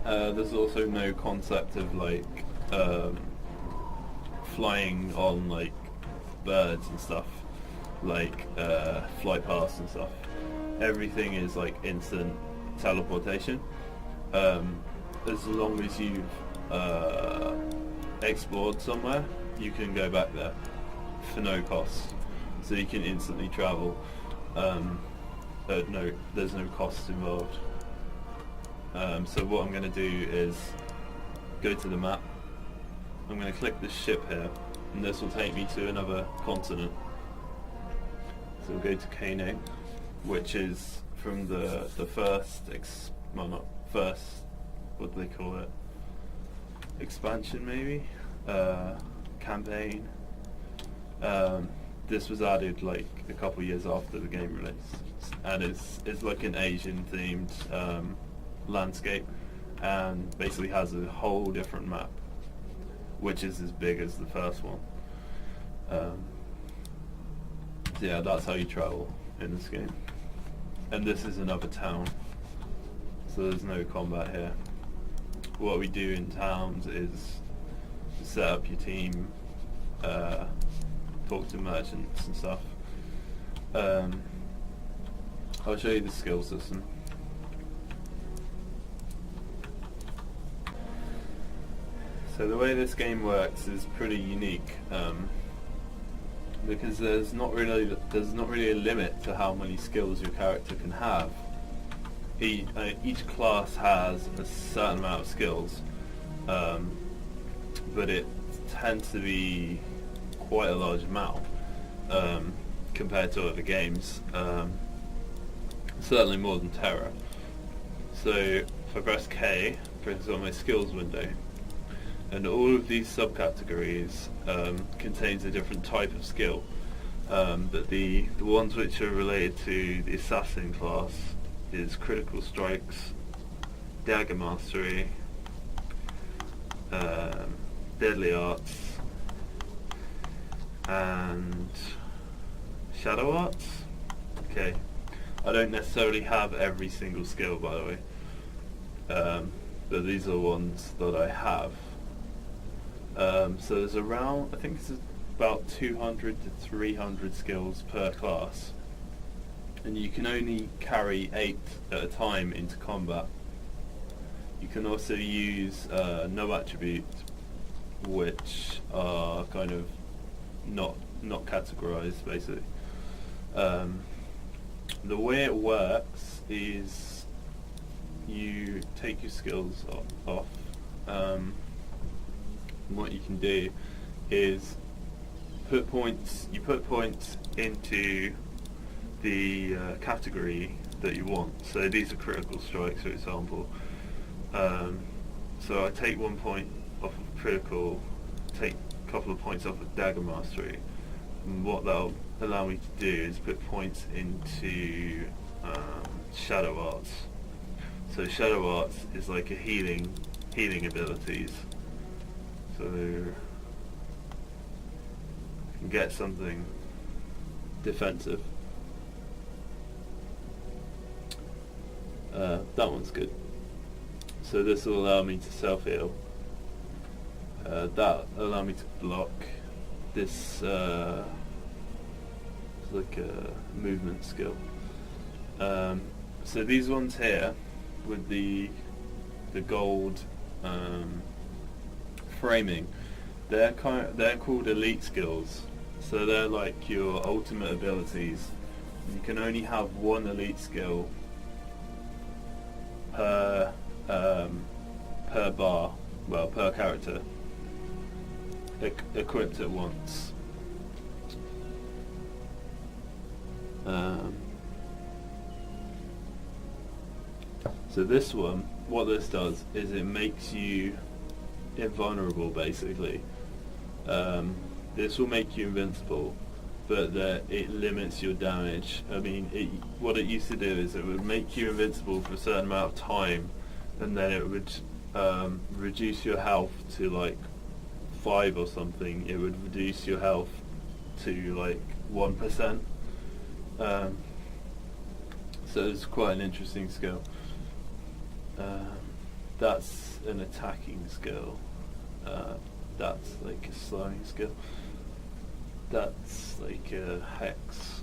There's also no concept of um, flying on birds and stuff, flight paths and stuff. Everything is instant teleportation. As long as you've explored somewhere, you can go back there for no cost. So you can instantly travel. No, there's no cost involved. So what I'm going to do is go to the map. I'm going to click this ship here, and this will take me to another continent. So we'll go to Kane, which is from the first, what do they call it? Expansion maybe? Campaign. This was added a couple years after the game released, and it's like an Asian themed landscape, and basically has a whole different map, which is as big as the first one. So yeah, that's how you travel in this game. And this is another town, so there's no combat here. What we do in towns is set up your team, talk to merchants and stuff. I'll show you the skill system. So the way this game works is pretty unique, because there's not really a limit to how many skills your character can have. Each class has a certain amount of skills, but it tends to be quite a large amount compared to other games. Certainly more than Terra. So if I press K, it brings on my skills window, and all of these subcategories contains a different type of skill. But the ones which are related to the assassin class is critical strikes, dagger mastery, deadly arts, and shadow arts. Okay, I don't necessarily have every single skill, by the way, but these are the ones that I have. So there's around, I think it's about 200 to 300 skills per class, and you can only carry 8 at a time into combat. You can also use no attributes, which are kind of not categorized, basically. The way it works is you take your skills off. What you can do is you put points into the category that you want. So these are critical strikes, for example. So I take 1 point off of critical, take a couple of points off of dagger mastery, and what that'll allow me to do is put points into shadow arts. So shadow arts is like a healing abilities. So you can get something defensive. That one's good. So this will allow me to self-heal. That will allow me to block. This is like a movement skill. So these ones here with the gold framing, they're called elite skills. So they're like your ultimate abilities. You can only have one elite skill per bar, well, per character, equipped at once. So this one, what this does is it makes you invulnerable, basically. This will make you invincible, but it limits your damage. I mean, what it used to do is it would make you invincible for a certain amount of time, and then it would reduce your health to like 5 or something. It would reduce your health to like 1%. So it's quite an interesting skill. that's an attacking skill. That's like a slowing skill. That's like a hex.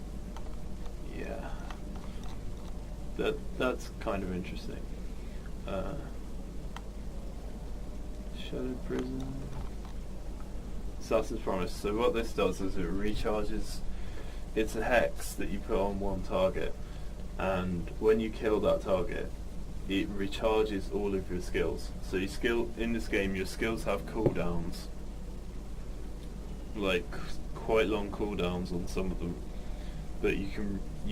Yeah. That's kind of interesting. Shadow Prison. Assassin's Promise. So what this does is it recharges. It's a hex that you put on one target, and when you kill that target, it recharges all of your skills. So in this game, your skills have cooldowns, like quite long cooldowns on some of them, but you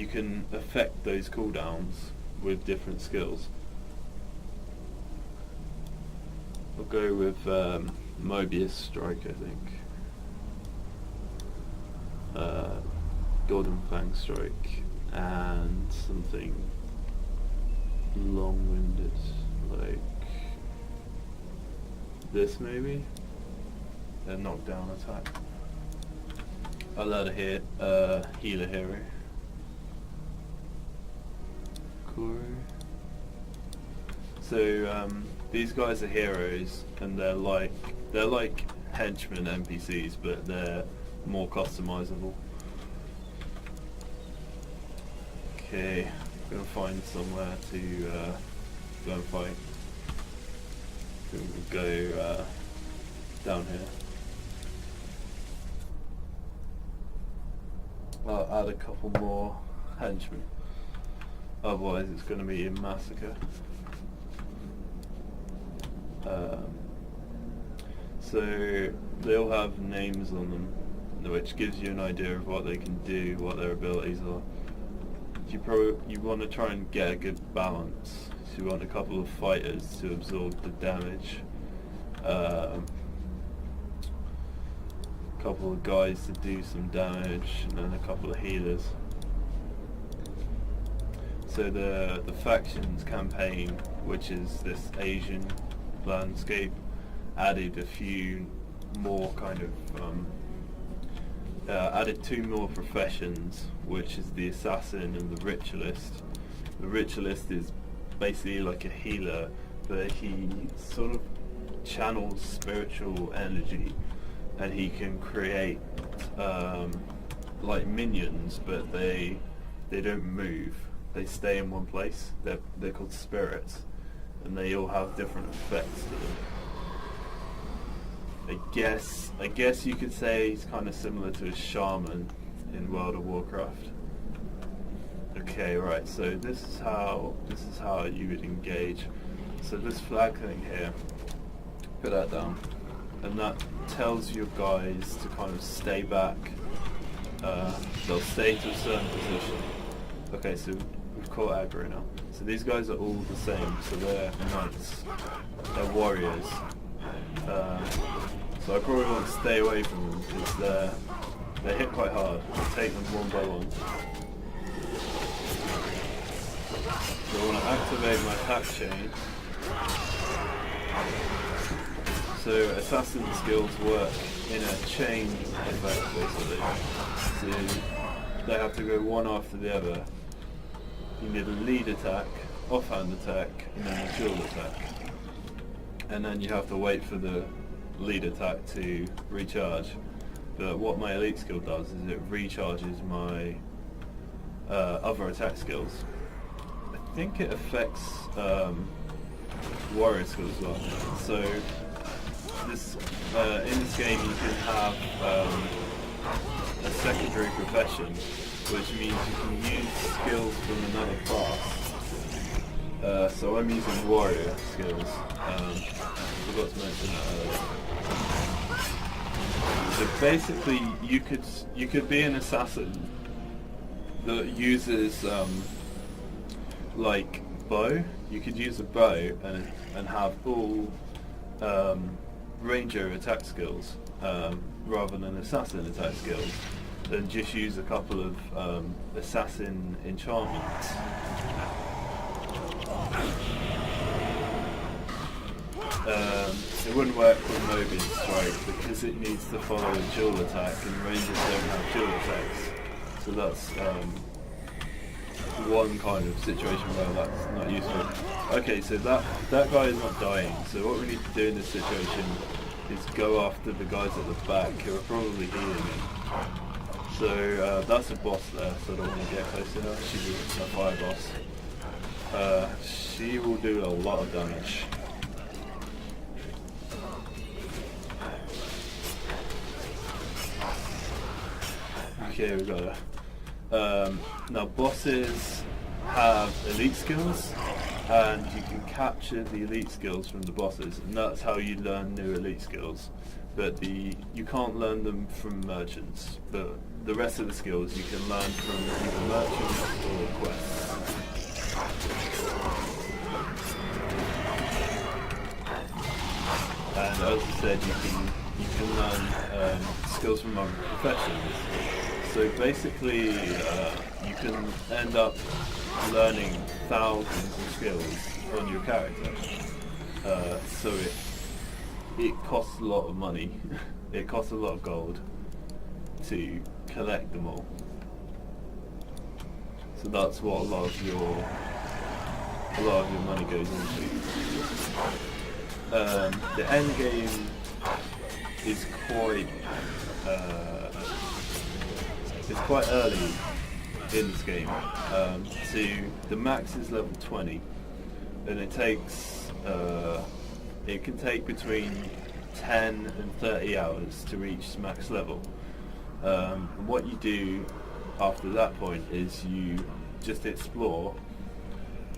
can affect those cooldowns with different skills. I'll go with Mobius Strike, I think. Golden Fang Strike, and something long-winded like this maybe. A knockdown attack. I'll add a healer hero. Cool. So these guys are heroes, and they're like henchmen NPCs, but they're more customizable. Okay, I'm gonna find somewhere to go and fight. We'll go down here. I'll add a couple more henchmen. Otherwise, it's going to be a massacre. So they all have names on them, which gives you an idea of what they can do, what their abilities are. You want to try and get a good balance. So you want a couple of fighters to absorb the damage, a couple of guys to do some damage, and then a couple of healers. So the factions campaign, which is this Asian landscape, added a few more added two more professions, which is the assassin and the ritualist. The ritualist is basically like a healer, but he sort of channels spiritual energy, and he can create like minions, but they don't move. They stay in one place. They're called spirits, and they all have different effects to them. I guess you could say he's kind of similar to a shaman in World of Warcraft. Okay, right. So this is how you would engage. So this flag thing here, put that down, and that tells your guys to kind of stay back. They'll stay to a certain position. Okay, so we've caught aggro now. So these guys are all the same. So they're knights. They're warriors. So I probably want to stay away from them because they hit quite hard. I'll take them one by one. So I want to activate my attack chain. So assassin skills work in a chain effect basically. So they have to go one after the other. You need a lead attack, offhand attack, and then a dual attack. And then you have to wait for the lead attack to recharge. But what my elite skill does is it recharges my other attack skills. I think it affects warrior skills as well. So this in this game you can have a secondary profession, which means you can use skills from another class. So I'm using warrior skills. Forgot to mention that earlier. So basically, you could be an assassin that uses like bow. You could use a bow and have all ranger attack skills rather than assassin attack skills, and just use a couple of assassin enchantments. It wouldn't work with Mobius Strike because it needs to follow a dual attack, and rangers don't have dual attacks. So that's one kind of situation where that's not useful. Okay, so that guy is not dying. So what we need to do in this situation is go after the guys at the back who are probably healing him. So that's a boss there, so I don't want to get close to her. She's a fire boss. She will do a lot of damage. Okay, we got her. Now bosses have elite skills, and you can capture the elite skills from the bosses, and that's how you learn new elite skills. But you can't learn them from merchants, but the rest of the skills you can learn from either merchants or quests. And as I said, you can learn skills from other professions. So basically, you can end up learning thousands of skills on your character. So it costs a lot of money. It costs a lot of gold to collect them all. So that's what a lot of your money goes into. The end game is quite early in this game. So the max is level 20, and it can take between 10 and 30 hours to reach max level. What you do after that point is you just explore,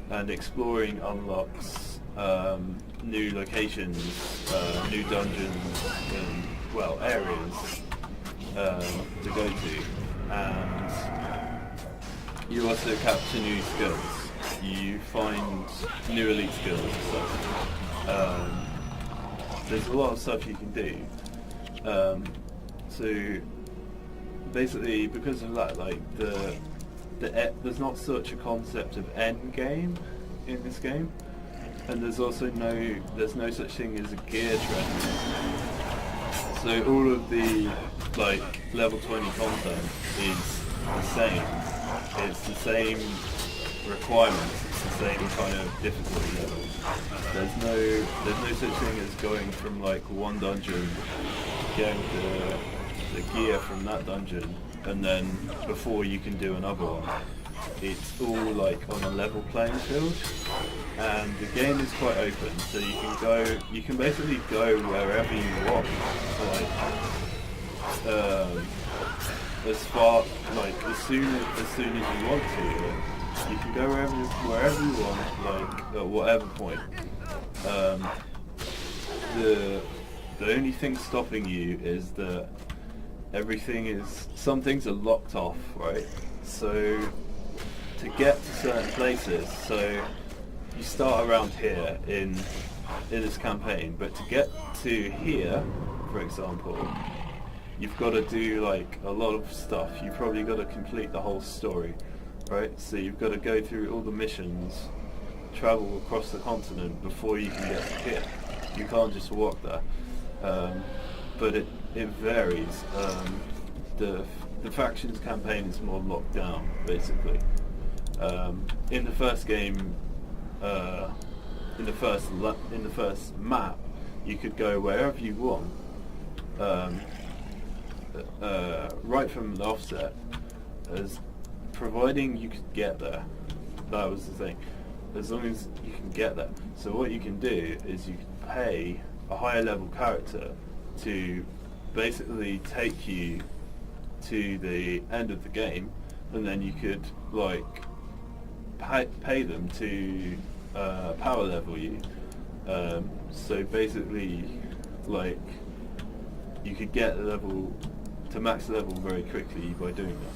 and exploring unlocks new locations, new dungeons, and areas to go to, and you also capture new skills. You find new elite skills and stuff. There's a lot of stuff you can do. So basically, because of that, like there's not such a concept of end game in this game, and there's also no such thing as a gear trend. So all of the level 20 content is the same. It's the same requirements. It's the same kind of difficulty level. There's no such thing as going from one dungeon, getting the gear from that dungeon, and then before you can do another one. It's all on a level playing field, and the game is quite open, so you can basically go wherever you want. As soon as you want to. You can go wherever you want, at whatever point. The only thing stopping you is that some things are locked off, right? So to get to certain places, so you start around here in this campaign, but to get to here, for example, you've got to do a lot of stuff. You've probably got to complete the whole story. Right, so you've got to go through all the missions, travel across the continent before you can get to here. You can't just walk there. But it varies. The factions campaign is more locked down, basically. In the first game, in the first map, you could go wherever you want, right from the offset, providing you could get there. That was the thing. As long as you can get there. So what you can do is you can pay a higher level character to basically take you to the end of the game, and then you could pay them to power level you. So basically you could get the level to max level very quickly by doing that.